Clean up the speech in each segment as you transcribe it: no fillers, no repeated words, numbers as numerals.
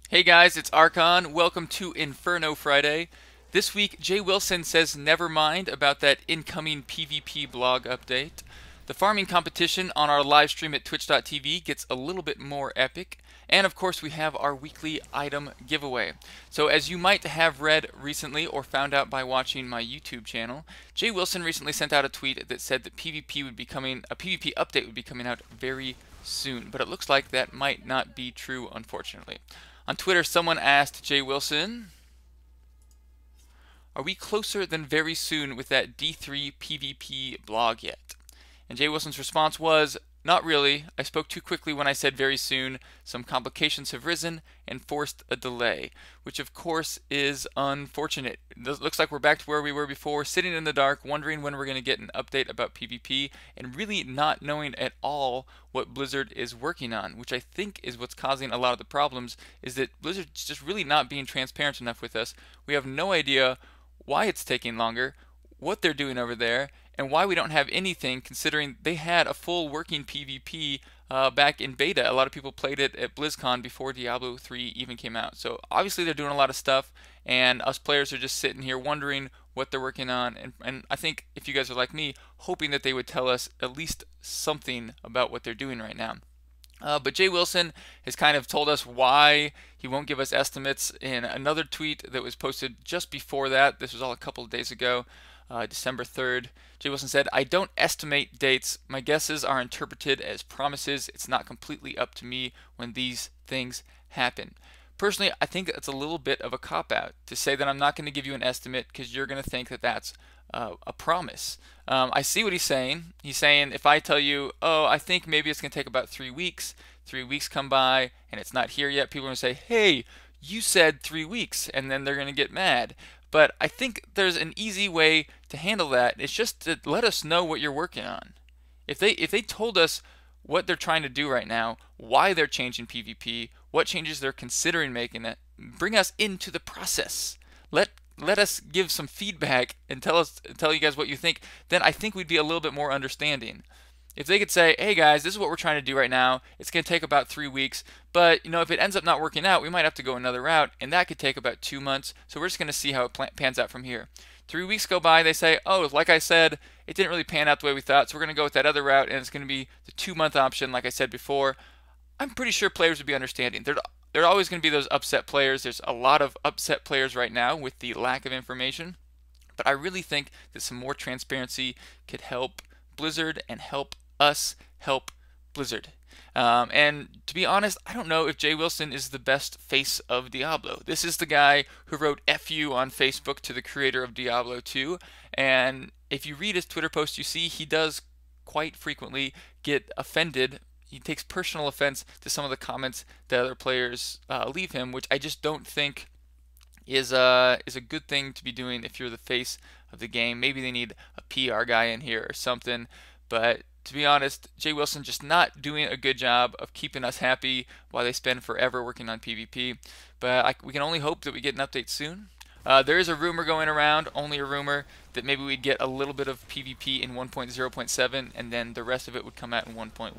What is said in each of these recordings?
Hey guys, it's Archon. Welcome to Inferno Friday. This week, Jay Wilson says never mind about that incoming PvP blog update. The farming competition on our live stream at twitch.tv gets a little bit more epic. And of course, we have our weekly item giveaway. So as you might have read recently or found out by watching my YouTube channel, Jay Wilson recently sent out a tweet that said that a PvP update would be coming out very soon. But it looks like that might not be true, unfortunately. On Twitter, someone asked Jay Wilson, are we closer than very soon with that D3 PvP blog yet? And Jay Wilson's response was, not really. I spoke too quickly when I said very soon. Some complications have risen and forced a delay, which of course is unfortunate. It looks like we're back to where we were before, sitting in the dark, wondering when we're going to get an update about PvP, and really not knowing at all what Blizzard is working on, which I think is what's causing a lot of the problems, is that Blizzard's just really not being transparent enough with us. We have no idea why it's taking longer, what they're doing over there, and why we don't have anything, considering they had a full working PvP back in beta. A lot of people played it at BlizzCon before Diablo 3 even came out. So obviously they're doing a lot of stuff, and us players are just sitting here wondering what they're working on. And I think if you guys are like me, hoping that they would tell us at least something about what they're doing right now. But Jay Wilson has kind of told us why he won't give us estimates in another tweet that was posted just before that. This was all a couple of days ago, December 3rd. Jay Wilson said, I don't estimate dates. My guesses are interpreted as promises. It's not completely up to me when these things happen. Personally, I think it's a little bit of a cop-out to say that I'm not going to give you an estimate because you're going to think that that's a promise. I see what he's saying. He's saying if I tell you, oh, I think maybe it's going to take about 3 weeks, 3 weeks come by and it's not here yet, people are going to say, hey, you said 3 weeks, and then they're going to get mad. But I think there's an easy way to handle that. It's just to let us know what you're working on. If they told us what they're trying to do right now, why they're changing PvP, what changes they're considering making it, bring us into the process. Let us give some feedback and tell you guys what you think. Then I think we'd be a little bit more understanding. If they could say, hey guys, this is what we're trying to do right now. It's going to take about 3 weeks, but if it ends up not working out, we might have to go another route, and that could take about 2 months. So we're just going to see how it pans out from here. 3 weeks go by, they say, oh, like I said, it didn't really pan out the way we thought, so we're going to go with that other route, and it's going to be the 2-month option, like I said before. I'm pretty sure players would be understanding. There are always going to be those upset players. There's a lot of upset players right now with the lack of information, but I really think that some more transparency could help Blizzard and help us help Blizzard. And to be honest, I don't know if Jay Wilson is the best face of Diablo. This is the guy who wrote F you on Facebook to the creator of Diablo 2, and if you read his Twitter post, you see he does quite frequently get offended. He takes personal offense to some of the comments that other players leave him, which I just don't think is a good thing to be doing if you're the face of the game. Maybe they need a PR guy in here or something, but to be honest, Jay Wilson just not doing a good job of keeping us happy while they spend forever working on PvP. But we can only hope that we get an update soon. There is a rumor going around, only a rumor, that maybe we'd get a little bit of PvP in 1.0.7 and then the rest of it would come out in 1.1.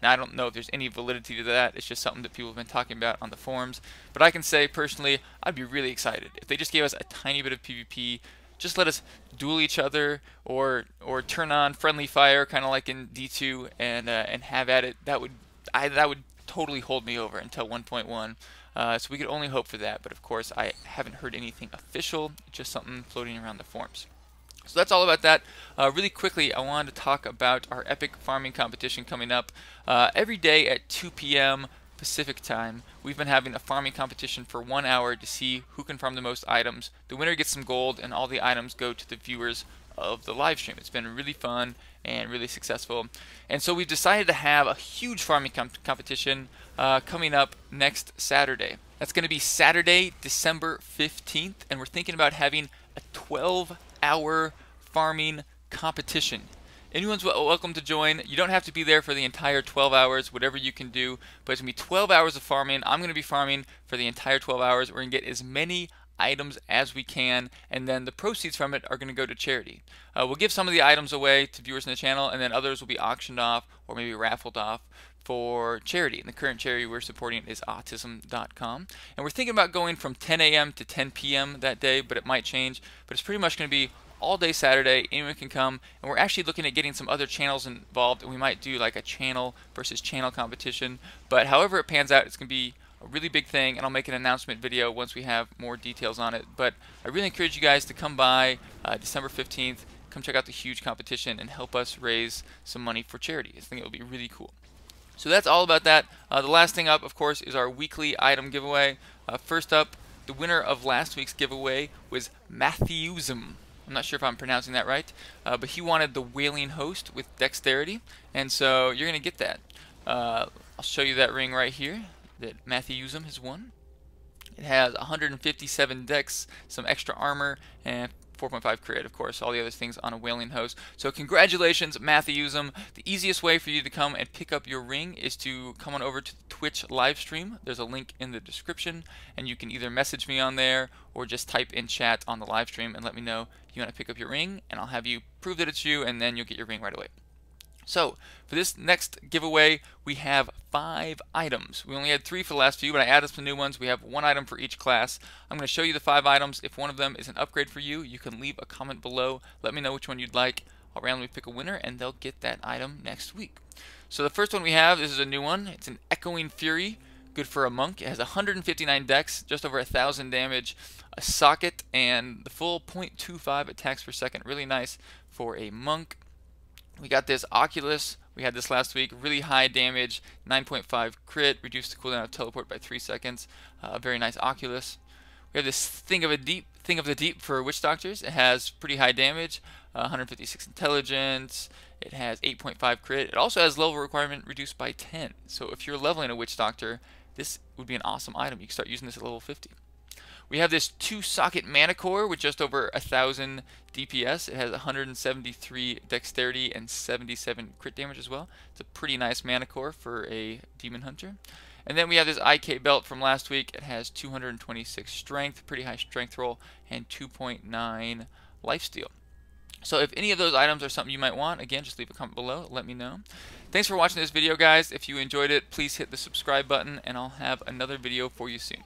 Now I don't know if there's any validity to that, it's just something that people have been talking about on the forums. But I can say personally, I'd be really excited if they just gave us a tiny bit of PvP. Just let us duel each other or turn on friendly fire, kind of like in D2, and have at it. That would totally hold me over until 1.1. So we could only hope for that. But of course, I haven't heard anything official. Just something floating around the forums. So that's all about that. Really quickly, I wanted to talk about our epic farming competition coming up. Every day at 2 p.m. Pacific time, we've been having a farming competition for 1 hour to see who can farm the most items. The winner gets some gold, and all the items go to the viewers of the live stream. It's been really fun and really successful. And so we've decided to have a huge farming competition coming up next Saturday. That's going to be Saturday, December 15th, and we're thinking about having a 12-hour farming competition. Anyone's welcome to join. You don't have to be there for the entire 12 hours, whatever you can do, but it's going to be 12 hours of farming. I'm going to be farming for the entire 12 hours. We're going to get as many items as we can, and then the proceeds from it are going to go to charity. We'll give some of the items away to viewers in the channel, and then others will be auctioned off or maybe raffled off for charity. And the current charity we're supporting is autism.com. And we're thinking about going from 10 a.m. to 10 p.m. that day, but it might change. But it's pretty much going to be all day Saturday. Anyone can come. And we're actually looking at getting some other channels involved. And we might do like a channel versus channel competition. But however it pans out, it's going to be a really big thing. And I'll make an announcement video once we have more details on it. But I really encourage you guys to come by December 15th. Come check out the huge competition and help us raise some money for charity. I think it will be really cool. So that's all about that. The last thing up, of course, is our weekly item giveaway. First up, the winner of last week's giveaway was Matthewsum. I'm not sure if I'm pronouncing that right, but he wanted the Wailing Host with Dexterity, and so you're going to get that. I'll show you that ring right here that Matthewsum has won. It has 157 dex, some extra armor, and 4.5 crit, of course, all the other things on a Wailing Host. So congratulations, Matthewsum. The easiest way for you to come and pick up your ring is to come on over to the Twitch live stream. There's a link in the description, and you can either message me on there or just type in chat on the live stream and let me know you want to pick up your ring, and I'll have you prove that it's you, and then you'll get your ring right away. So, for this next giveaway, we have 5 items. We only had 3 for the last few, but I added some new ones. We have 1 item for each class. I'm going to show you the 5 items. If one of them is an upgrade for you, you can leave a comment below. Let me know which one you'd like. I'll randomly pick a winner, and they'll get that item next week. So the first one we have, this is a new one. It's an Echoing Fury, good for a monk. It has 159 dex, just over 1,000 damage, a socket, and the full 0.25 attacks per second. Really nice for a monk. We got this Oculus. We had this last week. Really high damage, 9.5 crit, reduced the cooldown of teleport by 3 seconds. Very nice Oculus. We have this Thing of the Deep for Witch Doctors. It has pretty high damage, 156 intelligence. It has 8.5 crit. It also has level requirement reduced by 10. So if you're leveling a Witch Doctor, this would be an awesome item. You can start using this at level 50. We have this 2-socket Mana Core with just over 1,000 DPS. It has 173 dexterity and 77 crit damage as well. It's a pretty nice Mana Core for a Demon Hunter. And then we have this IK Belt from last week. It has 226 strength, pretty high strength roll, and 2.9 lifesteal. So if any of those items are something you might want, again, just leave a comment below. Let me know. Thanks for watching this video, guys. If you enjoyed it, please hit the subscribe button, and I'll have another video for you soon.